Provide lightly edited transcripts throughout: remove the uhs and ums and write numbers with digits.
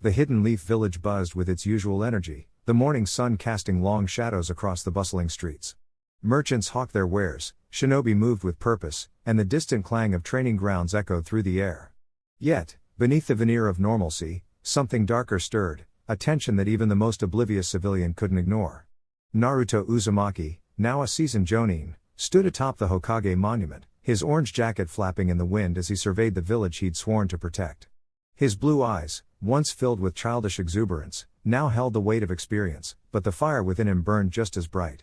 The Hidden Leaf village buzzed with its usual energy, the morning sun casting long shadows across the bustling streets. Merchants hawked their wares, shinobi moved with purpose, and the distant clang of training grounds echoed through the air. Yet, beneath the veneer of normalcy, something darker stirred, a tension that even the most oblivious civilian couldn't ignore. Naruto Uzumaki, now a seasoned jonin, stood atop the Hokage monument, his orange jacket flapping in the wind as he surveyed the village he'd sworn to protect. His blue eyes, once filled with childish exuberance, now held the weight of experience, but the fire within him burned just as bright.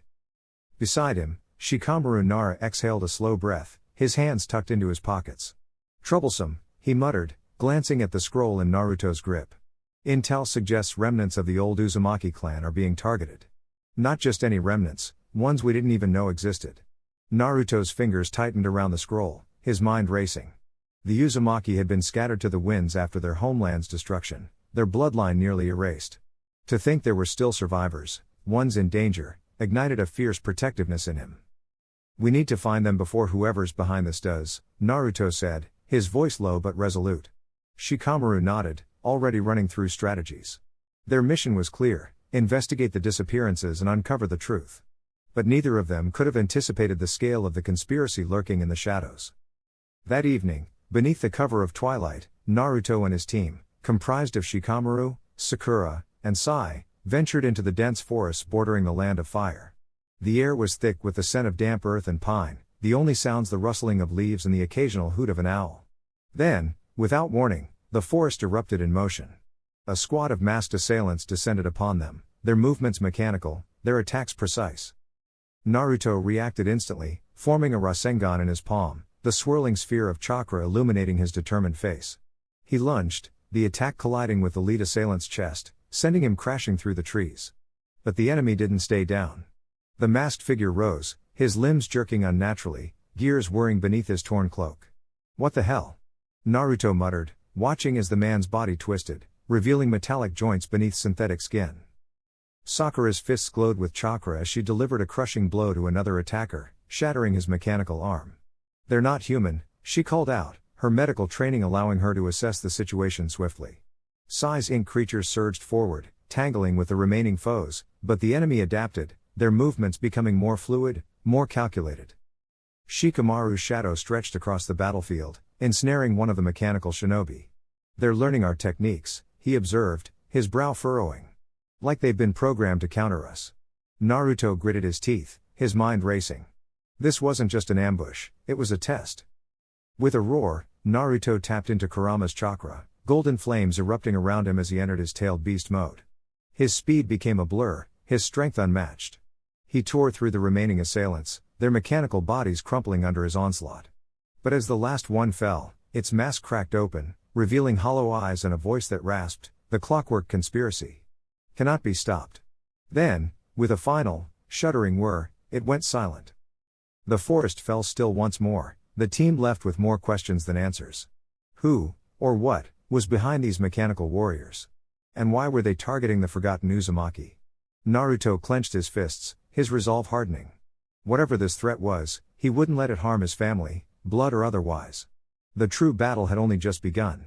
Beside him, Shikamaru Nara exhaled a slow breath, his hands tucked into his pockets. Troublesome, he muttered, glancing at the scroll in Naruto's grip. Intel suggests remnants of the old Uzumaki clan are being targeted. Not just any remnants, ones we didn't even know existed. Naruto's fingers tightened around the scroll, his mind racing. The Uzumaki had been scattered to the winds after their homeland's destruction, their bloodline nearly erased. To think there were still survivors, ones in danger, ignited a fierce protectiveness in him. We need to find them before whoever's behind this does, Naruto said, his voice low but resolute. Shikamaru nodded, already running through strategies. Their mission was clear: investigate the disappearances and uncover the truth. But neither of them could have anticipated the scale of the conspiracy lurking in the shadows. That evening, beneath the cover of twilight, Naruto and his team, comprised of Shikamaru, Sakura, and Sai, ventured into the dense forests bordering the land of fire. The air was thick with the scent of damp earth and pine, the only sounds the rustling of leaves and the occasional hoot of an owl. Then, without warning, the forest erupted in motion. A squad of masked assailants descended upon them, their movements mechanical, their attacks precise. Naruto reacted instantly, forming a Rasengan in his palm, the swirling sphere of chakra illuminating his determined face. He lunged, the attack colliding with the lead assailant's chest, sending him crashing through the trees. But the enemy didn't stay down. The masked figure rose, his limbs jerking unnaturally, gears whirring beneath his torn cloak. What the hell? Naruto muttered, watching as the man's body twisted, revealing metallic joints beneath synthetic skin. Sakura's fists glowed with chakra as she delivered a crushing blow to another attacker, shattering his mechanical arm. They're not human, she called out, her medical training allowing her to assess the situation swiftly. Sai's ink creatures surged forward, tangling with the remaining foes, but the enemy adapted, their movements becoming more fluid, more calculated. Shikamaru's shadow stretched across the battlefield, ensnaring one of the mechanical shinobi. They're learning our techniques, he observed, his brow furrowing. Like they've been programmed to counter us. Naruto gritted his teeth, his mind racing. This wasn't just an ambush, it was a test. With a roar, Naruto tapped into Kurama's chakra, golden flames erupting around him as he entered his tailed beast mode. His speed became a blur, his strength unmatched. He tore through the remaining assailants, their mechanical bodies crumpling under his onslaught. But as the last one fell, its mask cracked open, revealing hollow eyes and a voice that rasped, "The Clockwork conspiracy cannot be stopped." Then, with a final, shuddering whir, it went silent. The forest fell still once more, the team left with more questions than answers. Who, or what, was behind these mechanical warriors? And why were they targeting the forgotten Uzumaki? Naruto clenched his fists, his resolve hardening. Whatever this threat was, he wouldn't let it harm his family, blood or otherwise. The true battle had only just begun.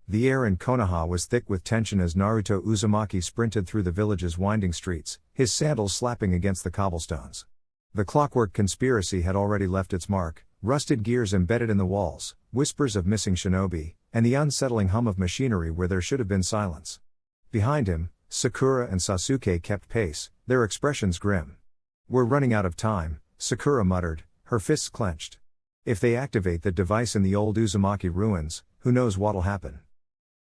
The air in Konoha was thick with tension as Naruto Uzumaki sprinted through the village's winding streets, his sandals slapping against the cobblestones. The Clockwork conspiracy had already left its mark, rusted gears embedded in the walls, whispers of missing shinobi, and the unsettling hum of machinery where there should have been silence. Behind him, Sakura and Sasuke kept pace, their expressions grim. "We're running out of time," Sakura muttered, her fists clenched. "If they activate the device in the old Uzumaki ruins, who knows what'll happen?"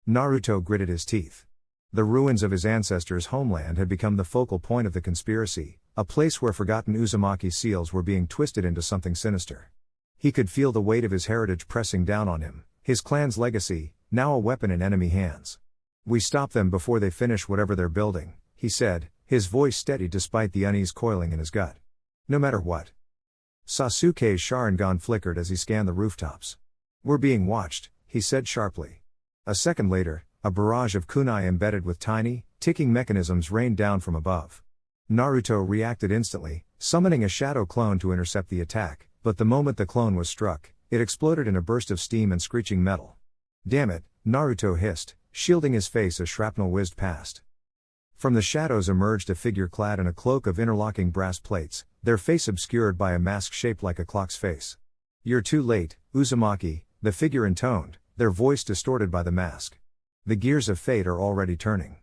Naruto gritted his teeth. The ruins of his ancestors' homeland had become the focal point of the conspiracy, a place where forgotten Uzumaki seals were being twisted into something sinister. He could feel the weight of his heritage pressing down on him, his clan's legacy, now a weapon in enemy hands. "We stop them before they finish whatever they're building," he said, his voice steady despite the unease coiling in his gut. "No matter what." Sasuke's Sharingan flickered as he scanned the rooftops. "We're being watched," he said sharply. A second later, a barrage of kunai embedded with tiny, ticking mechanisms rained down from above. Naruto reacted instantly, summoning a shadow clone to intercept the attack, but the moment the clone was struck, it exploded in a burst of steam and screeching metal. "Damn it," Naruto hissed, shielding his face as shrapnel whizzed past. From the shadows emerged a figure clad in a cloak of interlocking brass plates, their face obscured by a mask shaped like a clock's face. "You're too late, Uzumaki," the figure intoned, their voice distorted by the mask. "The gears of fate are already turning."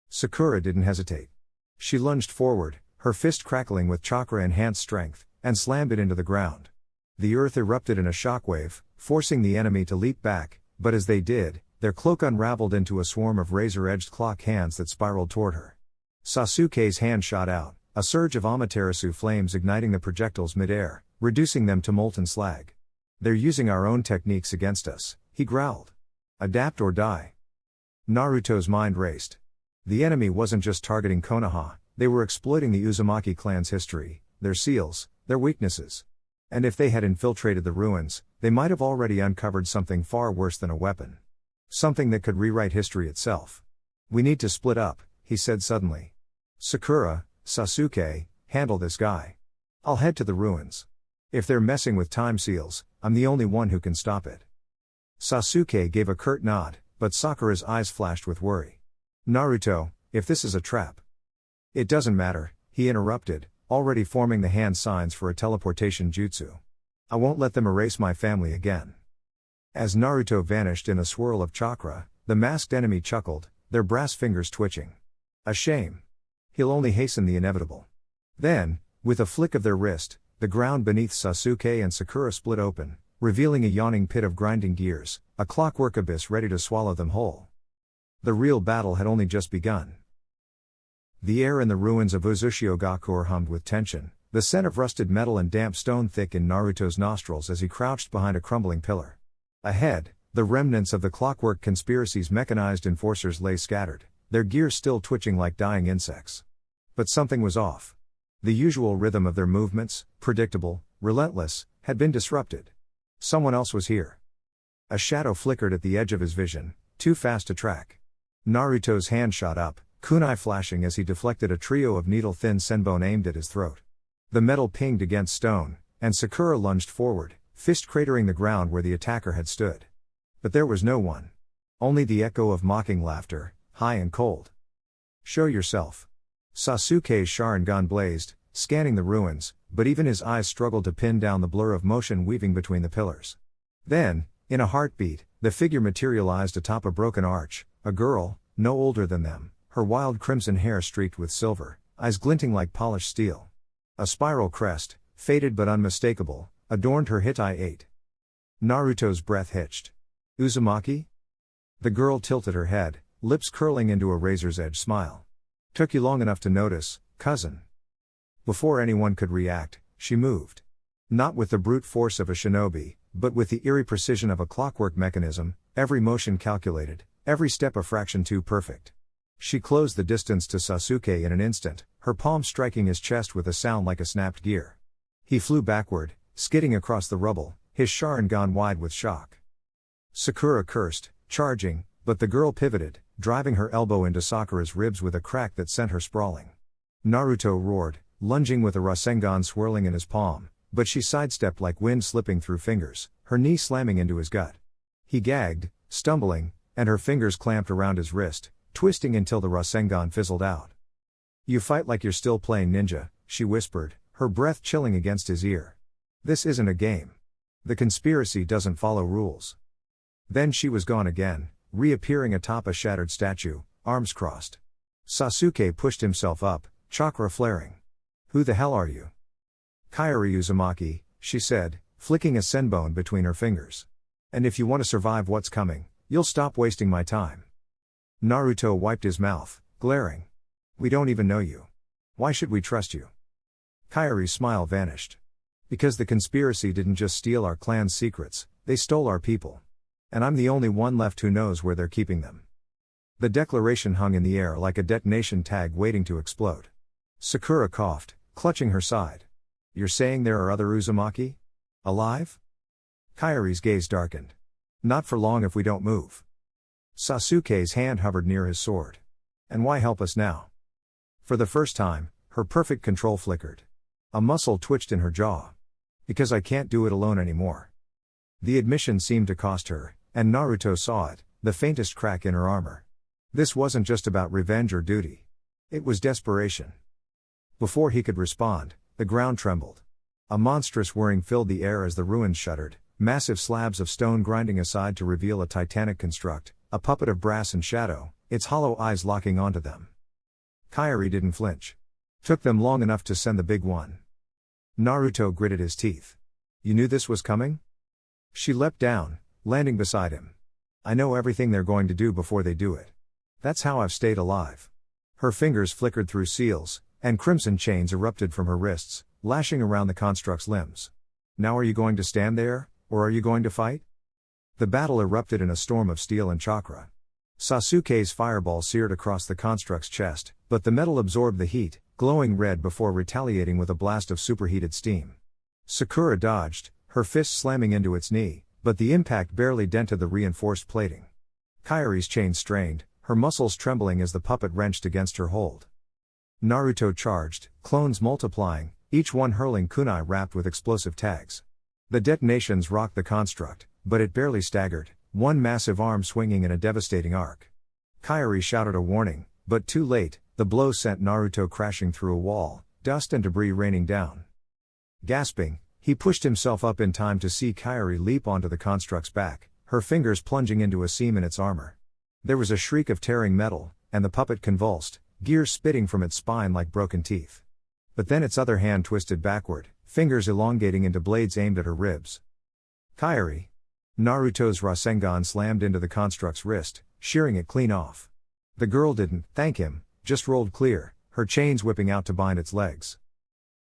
Sakura didn't hesitate. She lunged forward, her fist crackling with chakra-enhanced strength, and slammed it into the ground. The earth erupted in a shockwave, forcing the enemy to leap back, but as they did, their cloak unraveled into a swarm of razor-edged clock hands that spiraled toward her. Sasuke's hand shot out, a surge of Amaterasu flames igniting the projectiles mid-air, reducing them to molten slag. "They're using our own techniques against us," he growled. "Adapt or die." Naruto's mind raced. The enemy wasn't just targeting Konoha, they were exploiting the Uzumaki clan's history, their seals, their weaknesses. And if they had infiltrated the ruins, they might have already uncovered something far worse than a weapon. Something that could rewrite history itself. "We need to split up," he said suddenly. "Sakura, Sasuke, handle this guy. I'll head to the ruins. If they're messing with time seals, I'm the only one who can stop it." Sasuke gave a curt nod, but Sakura's eyes flashed with worry. "Naruto, if this is a trap." "It doesn't matter," he interrupted, already forming the hand signs for a teleportation jutsu. "I won't let them erase my family again." As Naruto vanished in a swirl of chakra, the masked enemy chuckled, their brass fingers twitching. "A shame. He'll only hasten the inevitable." Then, with a flick of their wrist, the ground beneath Sasuke and Sakura split open, revealing a yawning pit of grinding gears, a clockwork abyss ready to swallow them whole. The real battle had only just begun. The air in the ruins of Uzushiogakure hummed with tension, the scent of rusted metal and damp stone thick in Naruto's nostrils as he crouched behind a crumbling pillar. Ahead, the remnants of the Clockwork conspiracy's mechanized enforcers lay scattered, their gears still twitching like dying insects. But something was off. The usual rhythm of their movements, predictable, relentless, had been disrupted. Someone else was here. A shadow flickered at the edge of his vision, too fast to track. Naruto's hand shot up, kunai flashing as he deflected a trio of needle-thin senbon aimed at his throat. The metal pinged against stone, and Sakura lunged forward, fist cratering the ground where the attacker had stood. But there was no one. Only the echo of mocking laughter, high and cold. "Show yourself." Sasuke's Sharingan blazed, scanning the ruins, but even his eyes struggled to pin down the blur of motion weaving between the pillars. Then, in a heartbeat, the figure materialized atop a broken arch, a girl, no older than them, her wild crimson hair streaked with silver, eyes glinting like polished steel. A spiral crest, faded but unmistakable, adorned her Hittite 8. Naruto's breath hitched. "Uzumaki?" The girl tilted her head, lips curling into a razor's edge smile. "Took you long enough to notice, cousin." Before anyone could react, she moved. Not with the brute force of a shinobi, but with the eerie precision of a clockwork mechanism, every motion calculated, every step a fraction too perfect. She closed the distance to Sasuke in an instant, her palm striking his chest with a sound like a snapped gear. He flew backward, skidding across the rubble, his Sharingan wide with shock. Sakura cursed, charging, but the girl pivoted, driving her elbow into Sakura's ribs with a crack that sent her sprawling. Naruto roared, lunging with a Rasengan swirling in his palm, but she sidestepped like wind slipping through fingers, her knee slamming into his gut. He gagged, stumbling, and her fingers clamped around his wrist, twisting until the Rasengan fizzled out. "You fight like you're still playing ninja," she whispered, her breath chilling against his ear. "This isn't a game. The conspiracy doesn't follow rules." Then she was gone again, reappearing atop a shattered statue, arms crossed. Sasuke pushed himself up, chakra flaring. "Who the hell are you?" "Kairi Uzumaki," she said, flicking a senbon between her fingers. "And if you want to survive what's coming, you'll stop wasting my time." Naruto wiped his mouth, glaring. "We don't even know you. Why should we trust you?" Kairi's smile vanished. "Because the conspiracy didn't just steal our clan's secrets, they stole our people. And I'm the only one left who knows where they're keeping them." The declaration hung in the air like a detonation tag waiting to explode. Sakura coughed, clutching her side. "You're saying there are other Uzumaki? Alive?" Kairi's gaze darkened. "Not for long if we don't move." Sasuke's hand hovered near his sword. "And why help us now?" For the first time, her perfect control flickered. A muscle twitched in her jaw. "Because I can't do it alone anymore." The admission seemed to cost her, and Naruto saw it, the faintest crack in her armor. This wasn't just about revenge or duty. It was desperation. Before he could respond, the ground trembled. A monstrous whirring filled the air as the ruins shuddered, massive slabs of stone grinding aside to reveal a titanic construct, a puppet of brass and shadow, its hollow eyes locking onto them. Kairi didn't flinch. Took them long enough to send the big one. Naruto gritted his teeth. You knew this was coming? She leapt down, landing beside him. I know everything they're going to do before they do it. That's how I've stayed alive. Her fingers flickered through seals, and crimson chains erupted from her wrists, lashing around the construct's limbs. Now are you going to stand there, or are you going to fight? The battle erupted in a storm of steel and chakra. Sasuke's fireball seared across the construct's chest, but the metal absorbed the heat, glowing red before retaliating with a blast of superheated steam. Sakura dodged, her fist slamming into its knee, but the impact barely dented the reinforced plating. Kairi's chain strained, her muscles trembling as the puppet wrenched against her hold. Naruto charged, clones multiplying, each one hurling kunai wrapped with explosive tags. The detonations rocked the construct, but it barely staggered, one massive arm swinging in a devastating arc. Kairi shouted a warning, but too late, the blow sent Naruto crashing through a wall, dust and debris raining down. Gasping, he pushed himself up in time to see Kairi leap onto the construct's back, her fingers plunging into a seam in its armor. There was a shriek of tearing metal, and the puppet convulsed, gears spitting from its spine like broken teeth. But then its other hand twisted backward, fingers elongating into blades aimed at her ribs. Kairi! Naruto's Rasengan slammed into the construct's wrist, shearing it clean off. The girl didn't thank him, just rolled clear, her chains whipping out to bind its legs.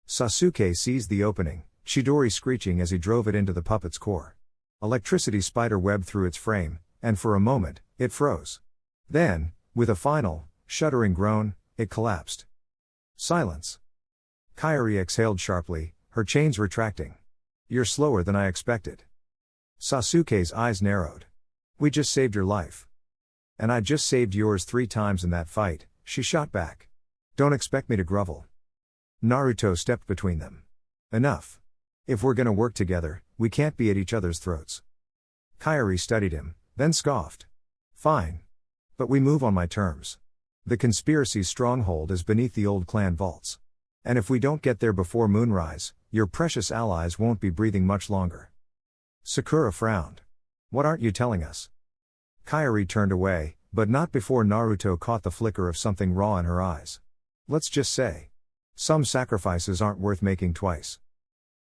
Sasuke seized the opening, Chidori screeching as he drove it into the puppet's core. Electricity spider webbed through its frame, and for a moment, it froze. Then, with a final, shuddering groan, it collapsed. Silence. Kairi exhaled sharply, her chains retracting. You're slower than I expected. Sasuke's eyes narrowed. We just saved your life. And I just saved yours 3 times in that fight, she shot back. Don't expect me to grovel. Naruto stepped between them. Enough. If we're gonna work together, we can't be at each other's throats. Kairi studied him, then scoffed. Fine. But we move on my terms. The conspiracy's stronghold is beneath the old clan vaults. And if we don't get there before moonrise, your precious allies won't be breathing much longer. Sakura frowned. What aren't you telling us? Kairi turned away, but not before Naruto caught the flicker of something raw in her eyes. Let's just say. Some sacrifices aren't worth making twice.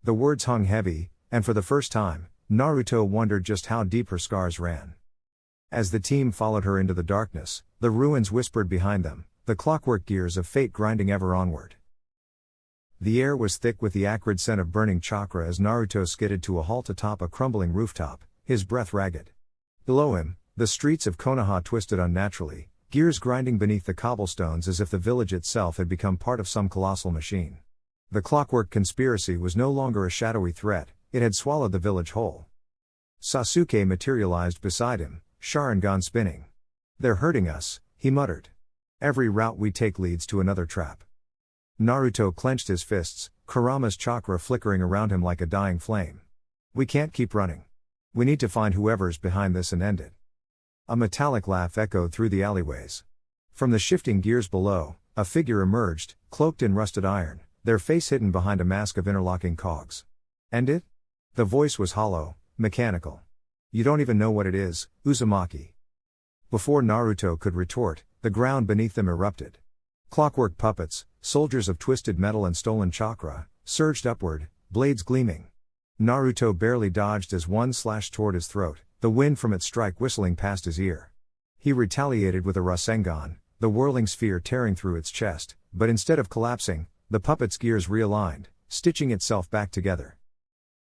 The words hung heavy, and for the first time, Naruto wondered just how deep her scars ran. As the team followed her into the darkness, the ruins whispered behind them, the clockwork gears of fate grinding ever onward. The air was thick with the acrid scent of burning chakra as Naruto skidded to a halt atop a crumbling rooftop, his breath ragged. Below him, the streets of Konoha twisted unnaturally, gears grinding beneath the cobblestones as if the village itself had become part of some colossal machine. The Clockwork conspiracy was no longer a shadowy threat, it had swallowed the village whole. Sasuke materialized beside him, Sharingan spinning. They're hurting us, he muttered. Every route we take leads to another trap. Naruto clenched his fists, Kurama's chakra flickering around him like a dying flame. We can't keep running. We need to find whoever's behind this and end it. A metallic laugh echoed through the alleyways. From the shifting gears below, a figure emerged, cloaked in rusted iron, their face hidden behind a mask of interlocking cogs. End it? The voice was hollow, mechanical. You don't even know what it is, Uzumaki. Before Naruto could retort, the ground beneath them erupted. Clockwork puppets, soldiers of twisted metal and stolen chakra, surged upward, blades gleaming. Naruto barely dodged as one slashed toward his throat, the wind from its strike whistling past his ear. He retaliated with a Rasengan, the whirling sphere tearing through its chest, but instead of collapsing, the puppet's gears realigned, stitching itself back together.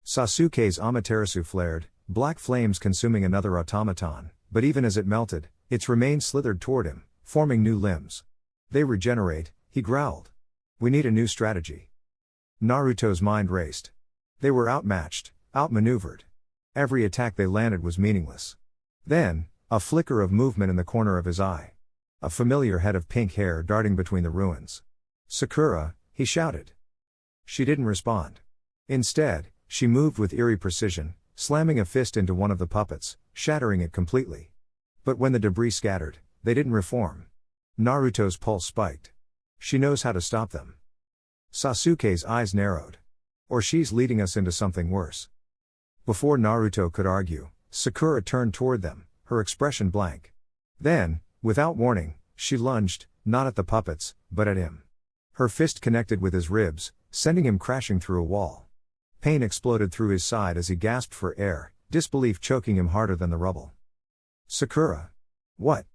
Sasuke's Amaterasu flared, black flames consuming another automaton, but even as it melted, its remains slithered toward him, forming new limbs. They regenerate, he growled. We need a new strategy. Naruto's mind raced. They were outmatched, outmaneuvered. Every attack they landed was meaningless. Then, a flicker of movement in the corner of his eye. A familiar head of pink hair darting between the ruins. Sakura, he shouted. She didn't respond. Instead, she moved with eerie precision, slamming a fist into one of the puppets, shattering it completely. But when the debris scattered, they didn't reform. Naruto's pulse spiked. She knows how to stop them. Sasuke's eyes narrowed. Or she's leading us into something worse. Before Naruto could argue, Sakura turned toward them, her expression blank. Then, without warning, she lunged, not at the puppets, but at him. Her fist connected with his ribs, sending him crashing through a wall. Pain exploded through his side as he gasped for air, disbelief choking him harder than the rubble. Sakura. What?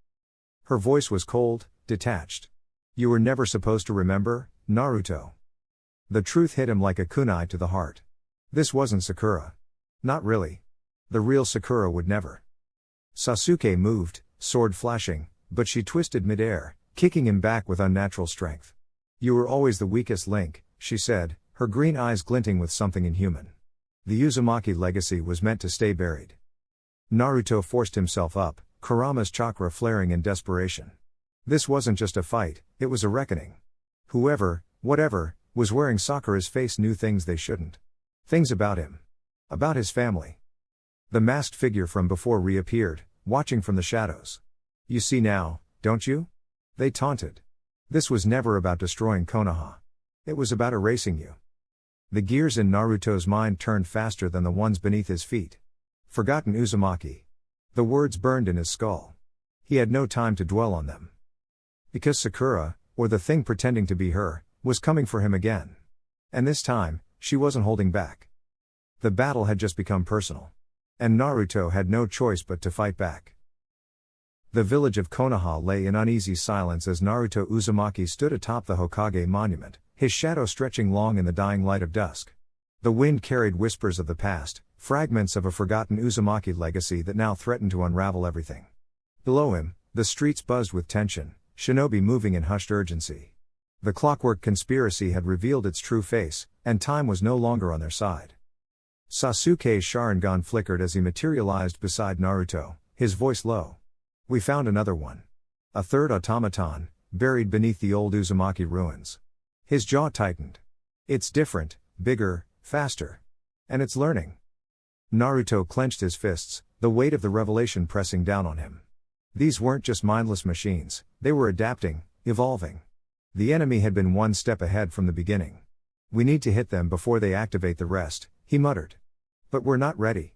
Her voice was cold, detached. You were never supposed to remember, Naruto. The truth hit him like a kunai to the heart. This wasn't Sakura. Not really. The real Sakura would never. Sasuke moved, sword flashing, but she twisted midair, kicking him back with unnatural strength. You were always the weakest link, she said, her green eyes glinting with something inhuman. The Uzumaki legacy was meant to stay buried. Naruto forced himself up, Kurama's chakra flaring in desperation. This wasn't just a fight, it was a reckoning. Whoever, whatever, was wearing Sakura's face knew things they shouldn't. Things about him. About his family. The masked figure from before reappeared, watching from the shadows. You see now, don't you? They taunted. This was never about destroying Konoha. It was about erasing you. The gears in Naruto's mind turned faster than the ones beneath his feet. Forgotten Uzumaki. The words burned in his skull. He had no time to dwell on them. Because Sakura, or the thing pretending to be her, was coming for him again. And this time, she wasn't holding back. The battle had just become personal. And Naruto had no choice but to fight back. The village of Konoha lay in uneasy silence as Naruto Uzumaki stood atop the Hokage monument, his shadow stretching long in the dying light of dusk. The wind carried whispers of the past, fragments of a forgotten Uzumaki legacy that now threatened to unravel everything. Below him, the streets buzzed with tension, shinobi moving in hushed urgency. The Clockwork conspiracy had revealed its true face, and time was no longer on their side. Sasuke's Sharingan flickered as he materialized beside Naruto, his voice low. We found another one. A third automaton, buried beneath the old Uzumaki ruins. His jaw tightened. It's different, bigger, faster. And it's learning. Naruto clenched his fists, the weight of the revelation pressing down on him. These weren't just mindless machines, they were adapting, evolving. The enemy had been one step ahead from the beginning. We need to hit them before they activate the rest, he muttered. But we're not ready.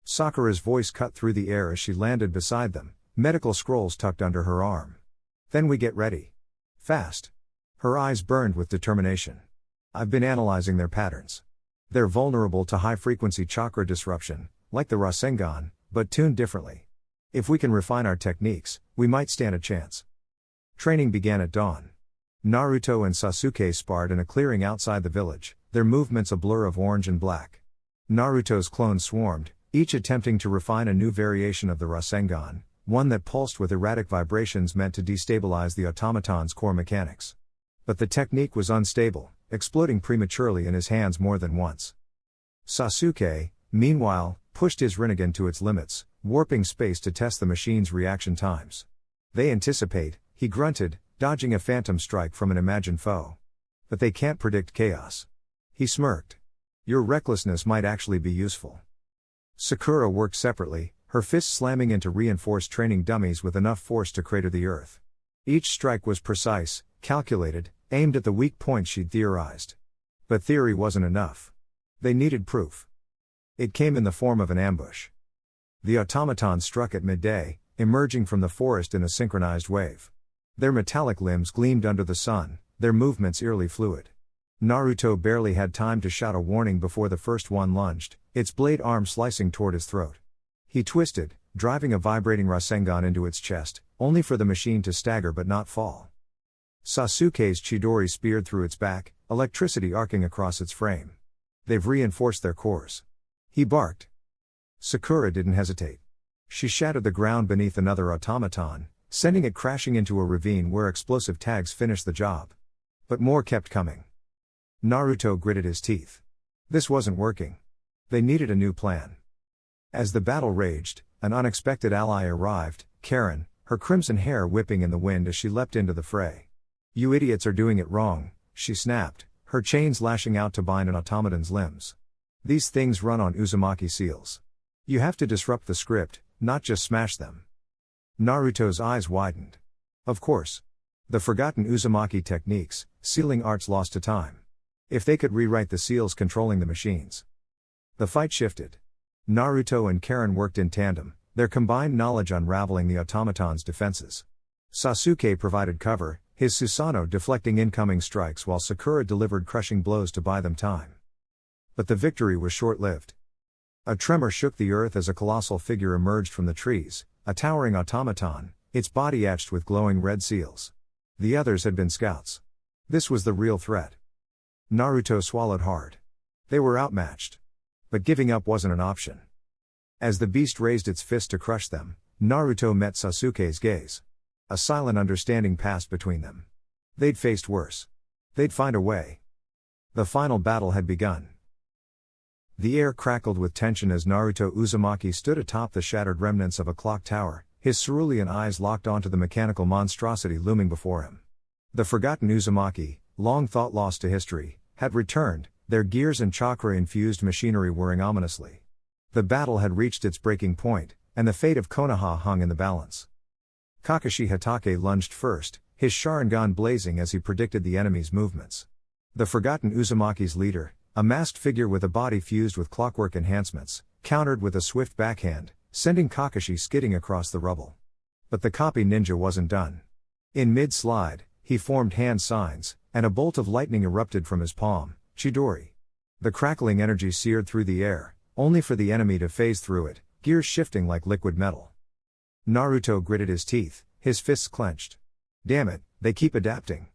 Sakura's voice cut through the air as she landed beside them, medical scrolls tucked under her arm. Then we get ready. Fast. Her eyes burned with determination. I've been analyzing their patterns. They're vulnerable to high-frequency chakra disruption, like the Rasengan, but tuned differently. If we can refine our techniques, we might stand a chance. Training began at dawn. Naruto and Sasuke sparred in a clearing outside the village, their movements a blur of orange and black. Naruto's clones swarmed, each attempting to refine a new variation of the Rasengan, one that pulsed with erratic vibrations meant to destabilize the automaton's core mechanics. But the technique was unstable, exploding prematurely in his hands more than once. Sasuke, meanwhile, pushed his Rinnegan to its limits, warping space to test the machine's reaction times. They anticipate, he grunted, dodging a phantom strike from an imagined foe. But they can't predict chaos. He smirked. Your recklessness might actually be useful. Sakura worked separately, her fists slamming into reinforced training dummies with enough force to crater the earth. Each strike was precise, calculated, aimed at the weak points she'd theorized. But theory wasn't enough. They needed proof. It came in the form of an ambush. The automaton struck at midday, emerging from the forest in a synchronized wave. Their metallic limbs gleamed under the sun, their movements eerily fluid. Naruto barely had time to shout a warning before the first one lunged, its blade arm slicing toward his throat. He twisted, driving a vibrating Rasengan into its chest, only for the machine to stagger but not fall. Sasuke's Chidori speared through its back, electricity arcing across its frame. They've reinforced their cores. He barked. Sakura didn't hesitate. She shattered the ground beneath another automaton, sending it crashing into a ravine where explosive tags finished the job. But more kept coming. Naruto gritted his teeth. This wasn't working. They needed a new plan. As the battle raged, an unexpected ally arrived, Karen, her crimson hair whipping in the wind as she leapt into the fray. You idiots are doing it wrong, she snapped, her chains lashing out to bind an automaton's limbs. These things run on Uzumaki seals. You have to disrupt the script, not just smash them. Naruto's eyes widened. Of course. The forgotten Uzumaki techniques, sealing arts lost to time. If they could rewrite the seals controlling the machines. The fight shifted. Naruto and Karen worked in tandem, their combined knowledge unraveling the automaton's defenses. Sasuke provided cover, his Susanoo deflecting incoming strikes while Sakura delivered crushing blows to buy them time. But the victory was short-lived. A tremor shook the earth as a colossal figure emerged from the trees, a towering automaton, its body etched with glowing red seals. The others had been scouts. This was the real threat. Naruto swallowed hard. They were outmatched. But giving up wasn't an option. As the beast raised its fist to crush them, Naruto met Sasuke's gaze. A silent understanding passed between them. They'd faced worse. They'd find a way. The final battle had begun. The air crackled with tension as Naruto Uzumaki stood atop the shattered remnants of a clock tower, his cerulean eyes locked onto the mechanical monstrosity looming before him. The forgotten Uzumaki, long thought lost to history, had returned, their gears and chakra-infused machinery whirring ominously. The battle had reached its breaking point, and the fate of Konoha hung in the balance. Kakashi Hatake lunged first, his Sharingan blazing as he predicted the enemy's movements. The forgotten Uzumaki's leader, a masked figure with a body fused with clockwork enhancements, countered with a swift backhand, sending Kakashi skidding across the rubble. But the copy ninja wasn't done. In mid-slide, he formed hand signs, and a bolt of lightning erupted from his palm, Chidori. The crackling energy seared through the air, only for the enemy to phase through it, gears shifting like liquid metal. Naruto gritted his teeth, his fists clenched. Damn it, they keep adapting.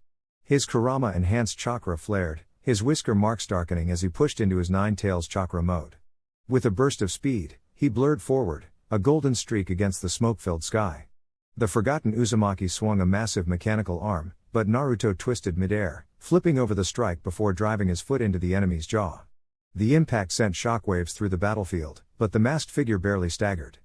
His Kurama-enhanced chakra flared, his whisker marks darkening as he pushed into his Nine Tails chakra mode. With a burst of speed, he blurred forward, a golden streak against the smoke-filled sky. The forgotten Uzumaki swung a massive mechanical arm, but Naruto twisted mid-air, flipping over the strike before driving his foot into the enemy's jaw. The impact sent shockwaves through the battlefield, but the masked figure barely staggered.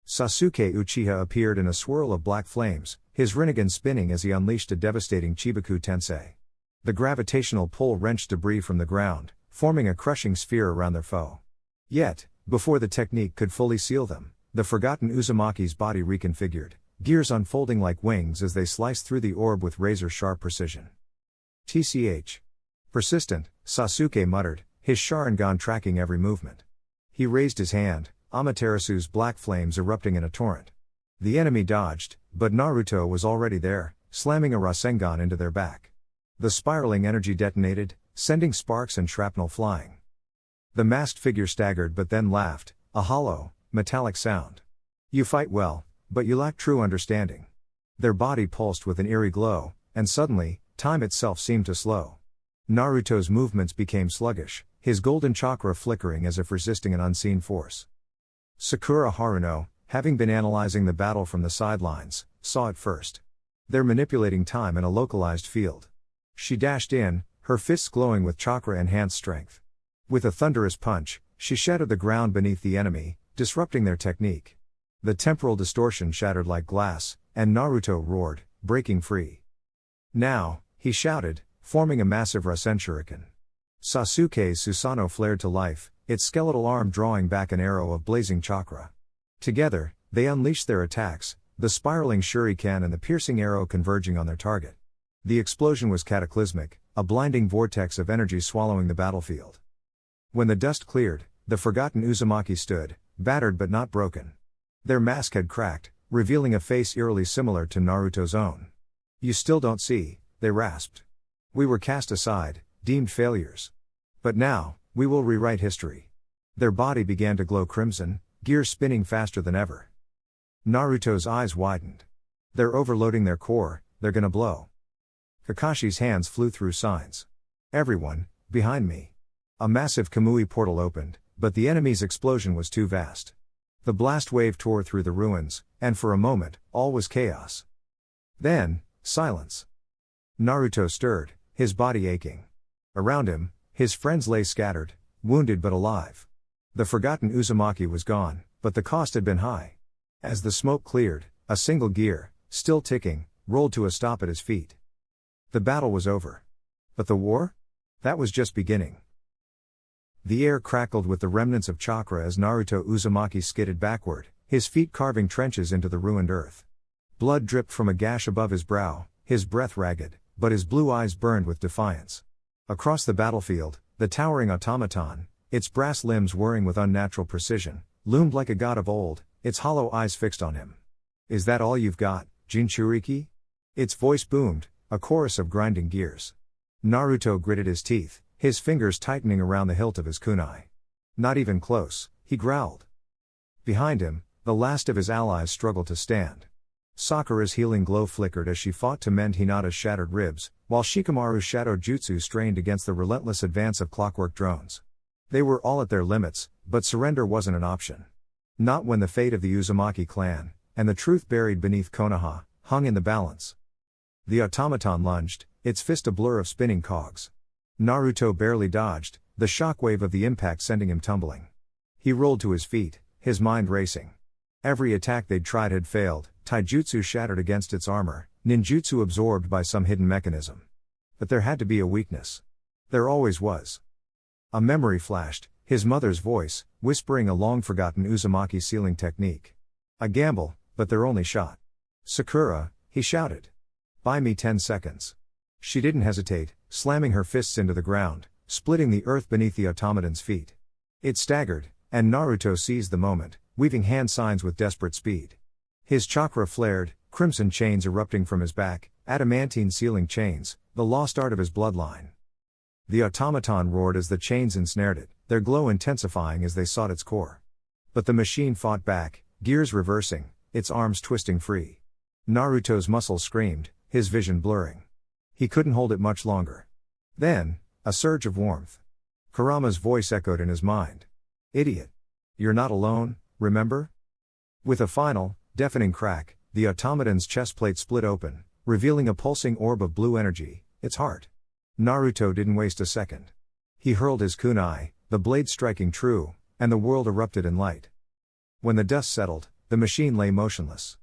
Sasuke Uchiha appeared in a swirl of black flames, his Rinnegan spinning as he unleashed a devastating Chibaku Tensei. The gravitational pull wrenched debris from the ground, forming a crushing sphere around their foe. Yet, before the technique could fully seal them, the forgotten Uzumaki's body reconfigured, gears unfolding like wings as they sliced through the orb with razor-sharp precision. TCH. Persistent, Sasuke muttered, his Sharingan tracking every movement. He raised his hand, Amaterasu's black flames erupting in a torrent. The enemy dodged, but Naruto was already there, slamming a Rasengan into their back. The spiraling energy detonated, sending sparks and shrapnel flying. The masked figure staggered but then laughed, a hollow, metallic sound. You fight well, but you lack true understanding. Their body pulsed with an eerie glow, and suddenly, time itself seemed to slow. Naruto's movements became sluggish, his golden chakra flickering as if resisting an unseen force. Sakura Haruno, having been analyzing the battle from the sidelines, saw it first. They're manipulating time in a localized field. She dashed in, her fists glowing with chakra-enhanced strength. With a thunderous punch, she shattered the ground beneath the enemy, disrupting their technique. The temporal distortion shattered like glass, and Naruto roared, breaking free. Now, he shouted, forming a massive Rasen Shuriken. Sasuke's Susanoo flared to life, its skeletal arm drawing back an arrow of blazing chakra. Together, they unleashed their attacks, the spiraling shuriken and the piercing arrow converging on their target. The explosion was cataclysmic, a blinding vortex of energy swallowing the battlefield. When the dust cleared, the forgotten Uzumaki stood, battered but not broken. Their mask had cracked, revealing a face eerily similar to Naruto's own. You still don't see, they rasped. We were cast aside, deemed failures. But now, we will rewrite history. Their body began to glow crimson, gears spinning faster than ever. Naruto's eyes widened. They're overloading their core, they're gonna blow. Kakashi's hands flew through signs. Everyone, behind me. A massive Kamui portal opened, but the enemy's explosion was too vast. The blast wave tore through the ruins, and for a moment, all was chaos. Then, silence. Naruto stirred, his body aching. Around him, his friends lay scattered, wounded but alive. The forgotten Uzumaki was gone, but the cost had been high. As the smoke cleared, a single gear, still ticking, rolled to a stop at his feet. The battle was over. But the war? That was just beginning. The air crackled with the remnants of chakra as Naruto Uzumaki skidded backward, his feet carving trenches into the ruined earth. Blood dripped from a gash above his brow, his breath ragged, but his blue eyes burned with defiance. Across the battlefield, the towering automaton, its brass limbs whirring with unnatural precision, loomed like a god of old, its hollow eyes fixed on him. "Is that all you've got, Jinchuriki?" Its voice boomed, a chorus of grinding gears. Naruto gritted his teeth, his fingers tightening around the hilt of his kunai. "Not even close," he growled. Behind him, the last of his allies struggled to stand. Sakura's healing glow flickered as she fought to mend Hinata's shattered ribs, while Shikamaru's shadow jutsu strained against the relentless advance of Clockwork drones. They were all at their limits, but surrender wasn't an option. Not when the fate of the Uzumaki clan, and the truth buried beneath Konoha, hung in the balance. The automaton lunged, its fist a blur of spinning cogs. Naruto barely dodged, the shockwave of the impact sending him tumbling. He rolled to his feet, his mind racing. Every attack they'd tried had failed, taijutsu shattered against its armor, ninjutsu absorbed by some hidden mechanism. But there had to be a weakness. There always was. A memory flashed, his mother's voice, whispering a long-forgotten Uzumaki sealing technique. A gamble, but their only shot. "Sakura," he shouted. "Buy me 10 seconds. She didn't hesitate, slamming her fists into the ground, splitting the earth beneath the automaton's feet. It staggered, and Naruto seized the moment, weaving hand signs with desperate speed. His chakra flared, crimson chains erupting from his back, adamantine sealing chains, the lost art of his bloodline. The automaton roared as the chains ensnared it, their glow intensifying as they sought its core. But the machine fought back, gears reversing, its arms twisting free. Naruto's muscles screamed, his vision blurring. He couldn't hold it much longer. Then, a surge of warmth. Kurama's voice echoed in his mind. "Idiot. You're not alone, remember?" With a final, deafening crack, the automaton's chest plate split open, revealing a pulsing orb of blue energy, its heart. Naruto didn't waste a second. He hurled his kunai, the blade striking true, and the world erupted in light. When the dust settled, the machine lay motionless.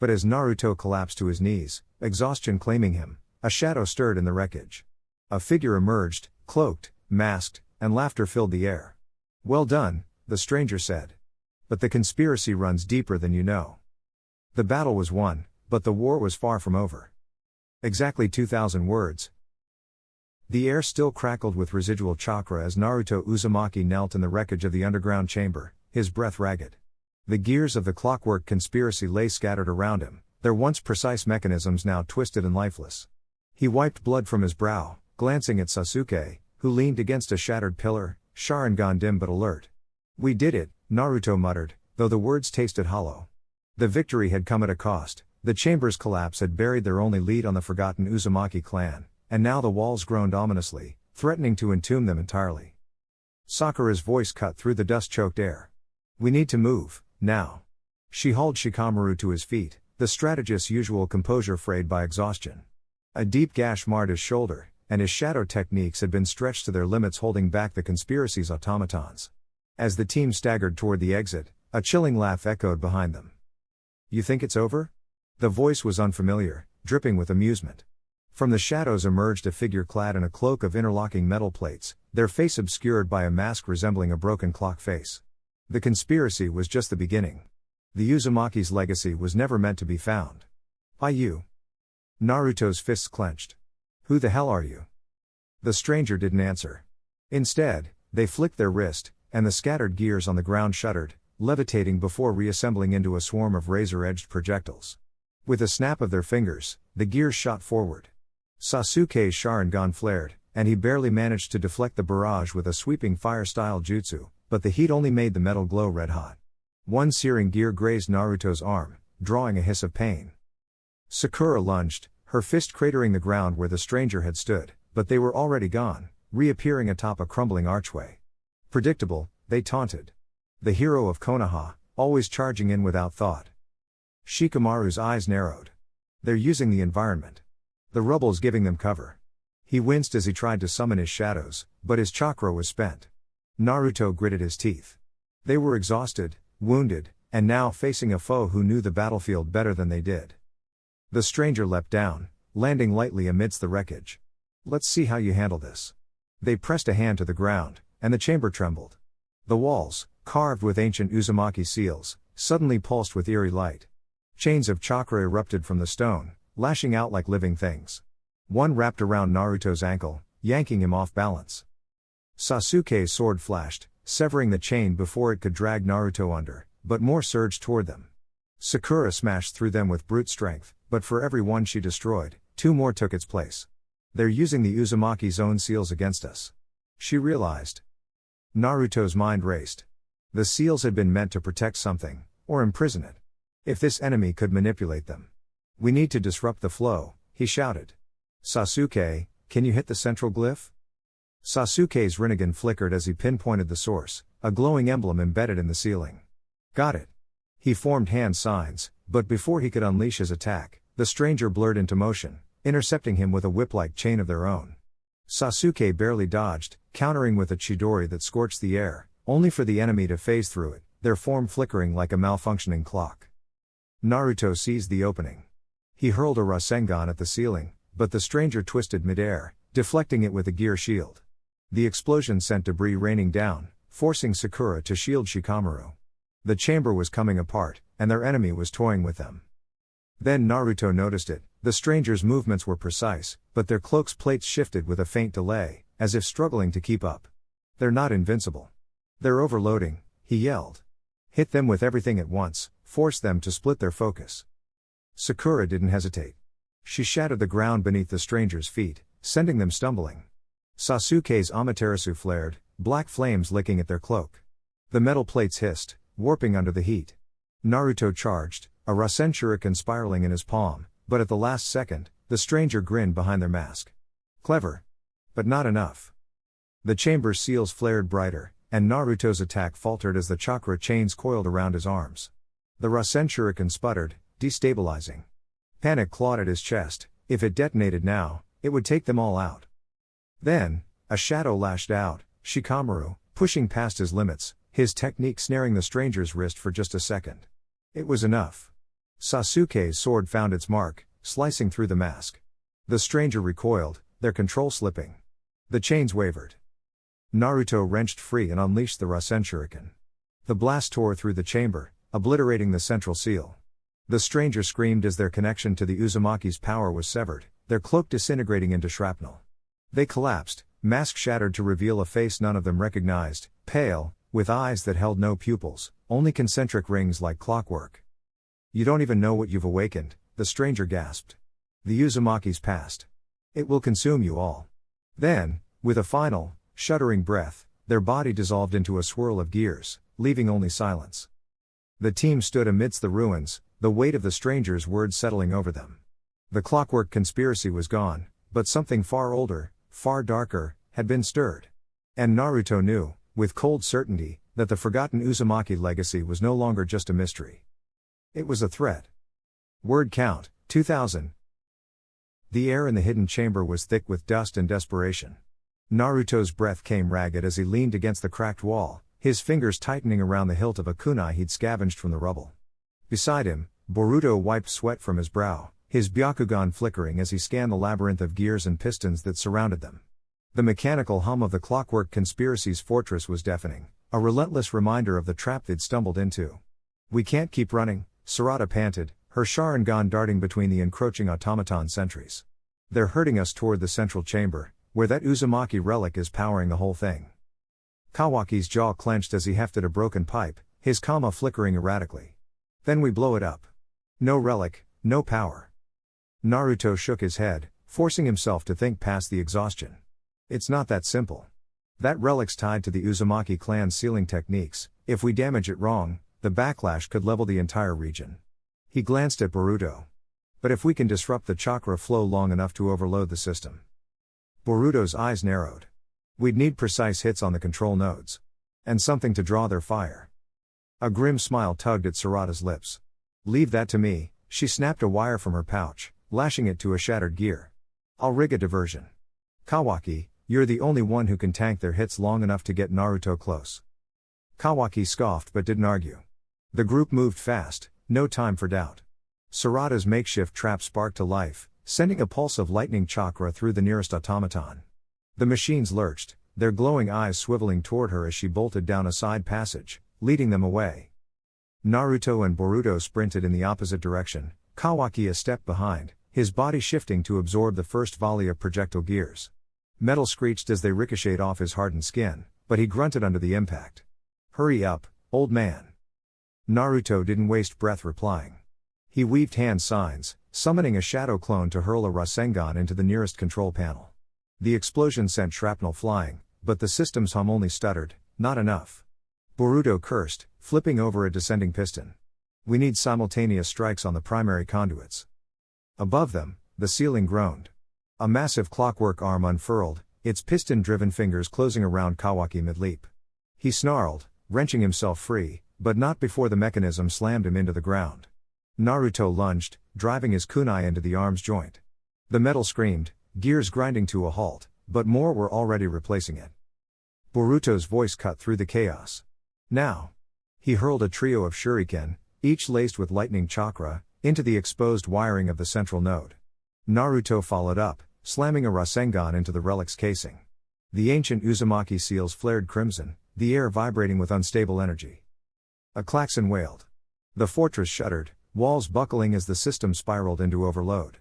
But as Naruto collapsed to his knees, exhaustion claiming him, a shadow stirred in the wreckage. A figure emerged, cloaked, masked, and laughter filled the air. "Well done," the stranger said. "But the conspiracy runs deeper than you know." The battle was won, but the war was far from over. Exactly 2,000 words. The air still crackled with residual chakra as Naruto Uzumaki knelt in the wreckage of the underground chamber, his breath ragged. The gears of the Clockwork conspiracy lay scattered around him, their once precise mechanisms now twisted and lifeless. He wiped blood from his brow, glancing at Sasuke, who leaned against a shattered pillar, Sharingan dim but alert. "We did it," Naruto muttered, though the words tasted hollow. The victory had come at a cost. The chamber's collapse had buried their only lead on the forgotten Uzumaki clan, and now the walls groaned ominously, threatening to entomb them entirely. Sakura's voice cut through the dust-choked air. "We need to move, now." She hauled Shikamaru to his feet, the strategist's usual composure frayed by exhaustion. A deep gash marred his shoulder, and his shadow techniques had been stretched to their limits, holding back the conspiracy's automatons. As the team staggered toward the exit, a chilling laugh echoed behind them. "You think it's over?" The voice was unfamiliar, dripping with amusement. From the shadows emerged a figure clad in a cloak of interlocking metal plates, their face obscured by a mask resembling a broken clock face. The conspiracy was just the beginning. The Uzumaki's legacy was never meant to be found. "By you." Naruto's fists clenched. "Who the hell are you?" The stranger didn't answer. Instead, they flicked their wrist, and the scattered gears on the ground shuddered, levitating before reassembling into a swarm of razor-edged projectiles. With a snap of their fingers, the gears shot forward. Sasuke's Sharingan flared, and he barely managed to deflect the barrage with a sweeping fire-style jutsu, but the heat only made the metal glow red-hot. One searing gear grazed Naruto's arm, drawing a hiss of pain. Sakura lunged, her fist cratering the ground where the stranger had stood, but they were already gone, reappearing atop a crumbling archway. Predictable, they taunted. The hero of Konoha, always charging in without thought. Shikamaru's eyes narrowed. They're using the environment. The rubble's giving them cover. He winced as he tried to summon his shadows, but his chakra was spent. Naruto gritted his teeth. They were exhausted, wounded, and now facing a foe who knew the battlefield better than they did. The stranger leapt down, landing lightly amidst the wreckage. "Let's see how you handle this." They pressed a hand to the ground, and the chamber trembled. The walls, carved with ancient Uzumaki seals, suddenly pulsed with eerie light. Chains of chakra erupted from the stone, lashing out like living things. One wrapped around Naruto's ankle, yanking him off balance. Sasuke's sword flashed, severing the chain before it could drag Naruto under, but more surged toward them. Sakura smashed through them with brute strength, but for every one she destroyed, 2 more took its place. They're using the Uzumaki's own seals against us. She realized. Naruto's mind raced. The seals had been meant to protect something, or imprison it. If this enemy could manipulate them. We need to disrupt the flow, he shouted. Sasuke, can you hit the central glyph? Sasuke's Rinnegan flickered as he pinpointed the source, a glowing emblem embedded in the ceiling. Got it. He formed hand signs, but before he could unleash his attack, the stranger blurred into motion, intercepting him with a whip-like chain of their own. Sasuke barely dodged, countering with a Chidori that scorched the air, only for the enemy to phase through it, their form flickering like a malfunctioning clock. Naruto seized the opening. He hurled a Rasengan at the ceiling, but the stranger twisted midair, deflecting it with a gear shield. The explosion sent debris raining down, forcing Sakura to shield Shikamaru. The chamber was coming apart, and their enemy was toying with them. Then Naruto noticed it. The stranger's movements were precise, but their cloak's plates shifted with a faint delay, as if struggling to keep up. They're not invincible. They're overloading, he yelled. Hit them with everything at once, force them to split their focus. Sakura didn't hesitate. She shattered the ground beneath the stranger's feet, sending them stumbling. Sasuke's Amaterasu flared, black flames licking at their cloak. The metal plates hissed, warping under the heat. Naruto charged, a Rasen Shuriken spiraling in his palm, but at the last second, the stranger grinned behind their mask. Clever. But not enough. The chamber's seals flared brighter, and Naruto's attack faltered as the chakra chains coiled around his arms. The Rasen Shuriken sputtered, destabilizing. Panic clawed at his chest. If it detonated now, it would take them all out. Then, a shadow lashed out, Shikamaru, pushing past his limits, his technique snaring the stranger's wrist for just a second. It was enough. Sasuke's sword found its mark, slicing through the mask. The stranger recoiled, their control slipping. The chains wavered. Naruto wrenched free and unleashed the Rasen Shuriken. The blast tore through the chamber, obliterating the central seal. The stranger screamed as their connection to the Uzumaki's power was severed, their cloak disintegrating into shrapnel. They collapsed, mask shattered to reveal a face none of them recognized, pale, with eyes that held no pupils, only concentric rings like clockwork. You don't even know what you've awakened, the stranger gasped. The Uzumaki's past. It will consume you all. Then, with a final, shuddering breath, their body dissolved into a swirl of gears, leaving only silence. The team stood amidst the ruins, the weight of the stranger's words settling over them. The Clockwork conspiracy was gone, but something far older, far darker, had been stirred. And Naruto knew, with cold certainty, that the forgotten Uzumaki legacy was no longer just a mystery. It was a threat. Word count, 2000. The air in the hidden chamber was thick with dust and desperation. Naruto's breath came ragged as he leaned against the cracked wall, his fingers tightening around the hilt of a kunai he'd scavenged from the rubble. Beside him, Boruto wiped sweat from his brow, his Byakugan flickering as he scanned the labyrinth of gears and pistons that surrounded them. The mechanical hum of the Clockwork conspiracy's fortress was deafening, a relentless reminder of the trap they'd stumbled into. We can't keep running, Sarada panted, her Sharingan darting between the encroaching automaton sentries. They're herding us toward the central chamber, where that Uzumaki relic is powering the whole thing. Kawaki's jaw clenched as he hefted a broken pipe, his kama flickering erratically. Then we blow it up. No relic, no power. Naruto shook his head, forcing himself to think past the exhaustion. It's not that simple. That relic's tied to the Uzumaki clan's sealing techniques. If we damage it wrong, the backlash could level the entire region. He glanced at Boruto. But if we can disrupt the chakra flow long enough to overload the system. Boruto's eyes narrowed. We'd need precise hits on the control nodes. And something to draw their fire. A grim smile tugged at Sarada's lips. Leave that to me, she snapped a wire from her pouch, lashing it to a shattered gear. I'll rig a diversion. Kawaki, you're the only one who can tank their hits long enough to get Naruto close. Kawaki scoffed but didn't argue. The group moved fast, no time for doubt. Sarada's makeshift trap sparked to life, sending a pulse of lightning chakra through the nearest automaton. The machines lurched, their glowing eyes swiveling toward her as she bolted down a side passage, leading them away. Naruto and Boruto sprinted in the opposite direction, Kawaki a step behind, his body shifting to absorb the first volley of projectile gears. Metal screeched as they ricocheted off his hardened skin, but he grunted under the impact. "Hurry up, old man." Naruto didn't waste breath replying. He weaved hand signs, summoning a shadow clone to hurl a Rasengan into the nearest control panel. The explosion sent shrapnel flying, but the system's hum only stuttered, "Not enough." Boruto cursed, flipping over a descending piston. "We need simultaneous strikes on the primary conduits." Above them, the ceiling groaned. A massive clockwork arm unfurled, its piston-driven fingers closing around Kawaki mid-leap. He snarled, wrenching himself free, but not before the mechanism slammed him into the ground. Naruto lunged, driving his kunai into the arm's joint. The metal screamed, gears grinding to a halt, but more were already replacing it. Boruto's voice cut through the chaos. "Now!" He hurled a trio of shuriken, each laced with lightning chakra, into the exposed wiring of the central node. Naruto followed up, slamming a Rasengan into the relic's casing. The ancient Uzumaki seals flared crimson, the air vibrating with unstable energy. A klaxon wailed. The fortress shuddered, walls buckling as the system spiraled into overload.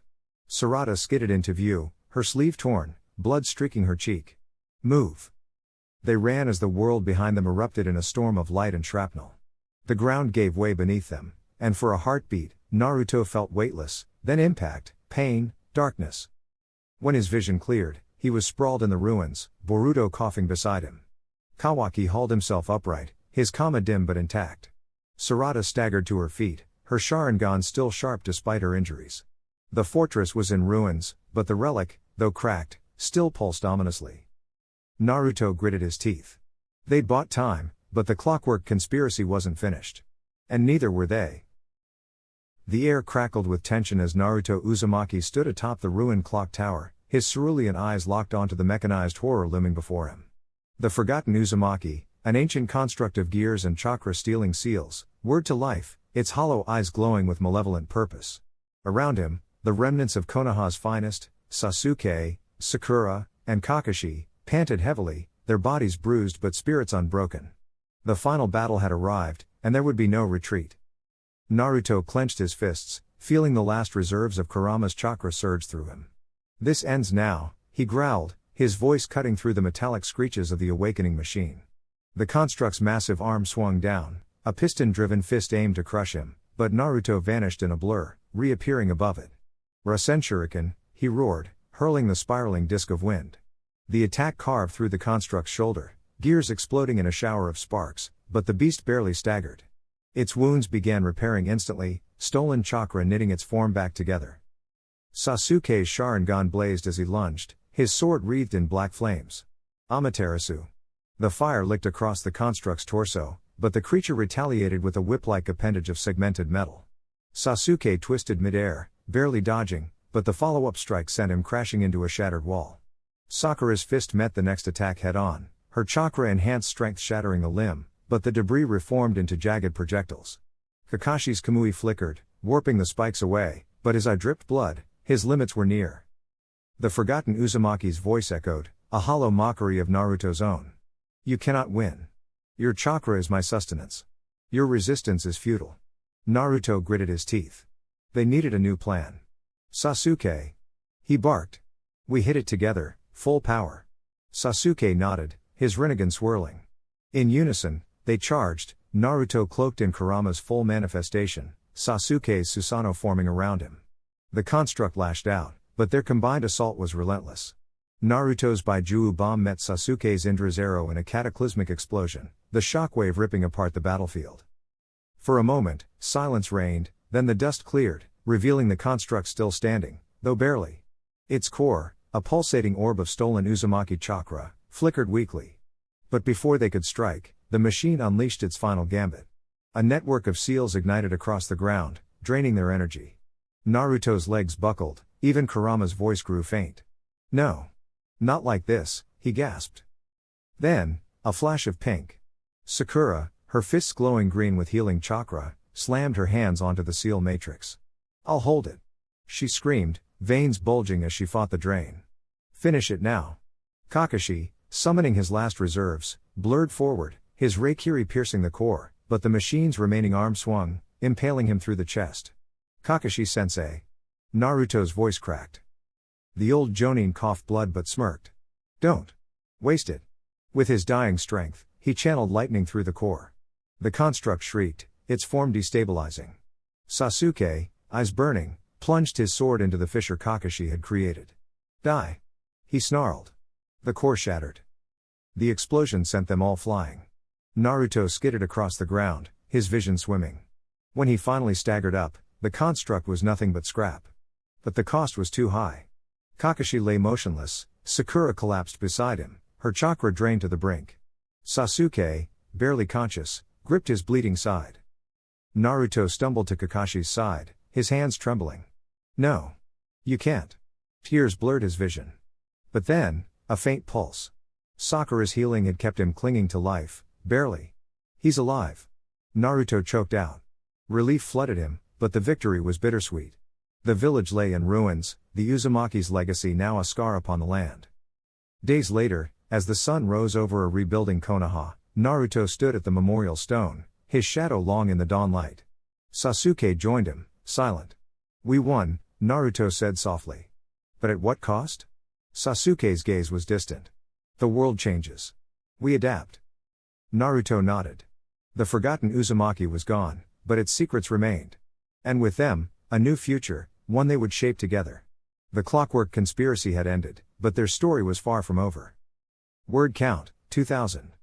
Sarada skidded into view, her sleeve torn, blood streaking her cheek. "Move!" They ran as the world behind them erupted in a storm of light and shrapnel. The ground gave way beneath them, and for a heartbeat, Naruto felt weightless, then impact, pain, darkness. When his vision cleared, he was sprawled in the ruins, Boruto coughing beside him. Kawaki hauled himself upright, his kama dim but intact. Sarada staggered to her feet, her Sharingan still sharp despite her injuries. The fortress was in ruins, but the relic, though cracked, still pulsed ominously. Naruto gritted his teeth. They'd bought time, but the Clockwork conspiracy wasn't finished. And neither were they. The air crackled with tension as Naruto Uzumaki stood atop the ruined clock tower, his cerulean eyes locked onto the mechanized horror looming before him. The forgotten Uzumaki, an ancient construct of gears and chakra stealing seals, whirred to life, its hollow eyes glowing with malevolent purpose. Around him, the remnants of Konoha's finest, Sasuke, Sakura, and Kakashi, panted heavily, their bodies bruised but spirits unbroken. The final battle had arrived, and there would be no retreat. Naruto clenched his fists, feeling the last reserves of Kurama's chakra surge through him. "This ends now," he growled, his voice cutting through the metallic screeches of the awakening machine. The construct's massive arm swung down, a piston-driven fist aimed to crush him, but Naruto vanished in a blur, reappearing above it. "Rasen Shuriken," he roared, hurling the spiraling disk of wind. The attack carved through the construct's shoulder, gears exploding in a shower of sparks, but the beast barely staggered. Its wounds began repairing instantly, stolen chakra knitting its form back together. Sasuke's Sharingan blazed as he lunged, his sword wreathed in black flames. Amaterasu. The fire licked across the construct's torso, but the creature retaliated with a whip-like appendage of segmented metal. Sasuke twisted midair, barely dodging, but the follow-up strike sent him crashing into a shattered wall. Sakura's fist met the next attack head-on, her chakra-enhanced strength shattering the limb, but the debris reformed into jagged projectiles. Kakashi's Kamui flickered, warping the spikes away, but his eye dripped blood, his limits were near. The forgotten Uzumaki's voice echoed, a hollow mockery of Naruto's own. "You cannot win. Your chakra is my sustenance. Your resistance is futile." Naruto gritted his teeth. They needed a new plan. "Sasuke!" he barked. "We hit it together, full power." Sasuke nodded, his Rinnegan swirling. In unison, they charged, Naruto cloaked in Kurama's full manifestation, Sasuke's Susanoo forming around him. The construct lashed out, but their combined assault was relentless. Naruto's Baijuu bomb met Sasuke's Indra's arrow in a cataclysmic explosion, the shockwave ripping apart the battlefield. For a moment, silence reigned, then the dust cleared, revealing the construct still standing, though barely. Its core, a pulsating orb of stolen Uzumaki chakra, flickered weakly. But before they could strike, the machine unleashed its final gambit. A network of seals ignited across the ground, draining their energy. Naruto's legs buckled, even Kurama's voice grew faint. "No. Not like this," he gasped. Then, a flash of pink. Sakura, her fists glowing green with healing chakra, slammed her hands onto the seal matrix. "I'll hold it," she screamed, veins bulging as she fought the drain. "Finish it now." Kakashi, summoning his last reserves, blurred forward, his Reikiri piercing the core, but the machine's remaining arm swung, impaling him through the chest. Kakashi-sensei. Naruto's voice cracked. The old Jonin coughed blood but smirked. Don't waste it. With his dying strength, he channeled lightning through the core. The construct shrieked, its form destabilizing. Sasuke, eyes burning, plunged his sword into the fissure Kakashi had created. Die! He snarled. The core shattered. The explosion sent them all flying. Naruto skidded across the ground, his vision swimming. When he finally staggered up, the construct was nothing but scrap. But the cost was too high. Kakashi lay motionless, Sakura collapsed beside him, her chakra drained to the brink. Sasuke, barely conscious, gripped his bleeding side. Naruto stumbled to Kakashi's side, his hands trembling. No. You can't. Tears blurred his vision. But then, a faint pulse. Sakura's healing had kept him clinging to life, barely. He's alive. Naruto choked out. Relief flooded him, but the victory was bittersweet. The village lay in ruins, the Uzumaki's legacy now a scar upon the land. Days later, as the sun rose over a rebuilding Konoha, Naruto stood at the memorial stone, his shadow long in the dawn light. Sasuke joined him, silent. We won, Naruto said softly. But at what cost? Sasuke's gaze was distant. The world changes. We adapt. Naruto nodded. The forgotten Uzumaki was gone, but its secrets remained. And with them, a new future, one they would shape together. The Clockwork conspiracy had ended, but their story was far from over. Word count, 2000.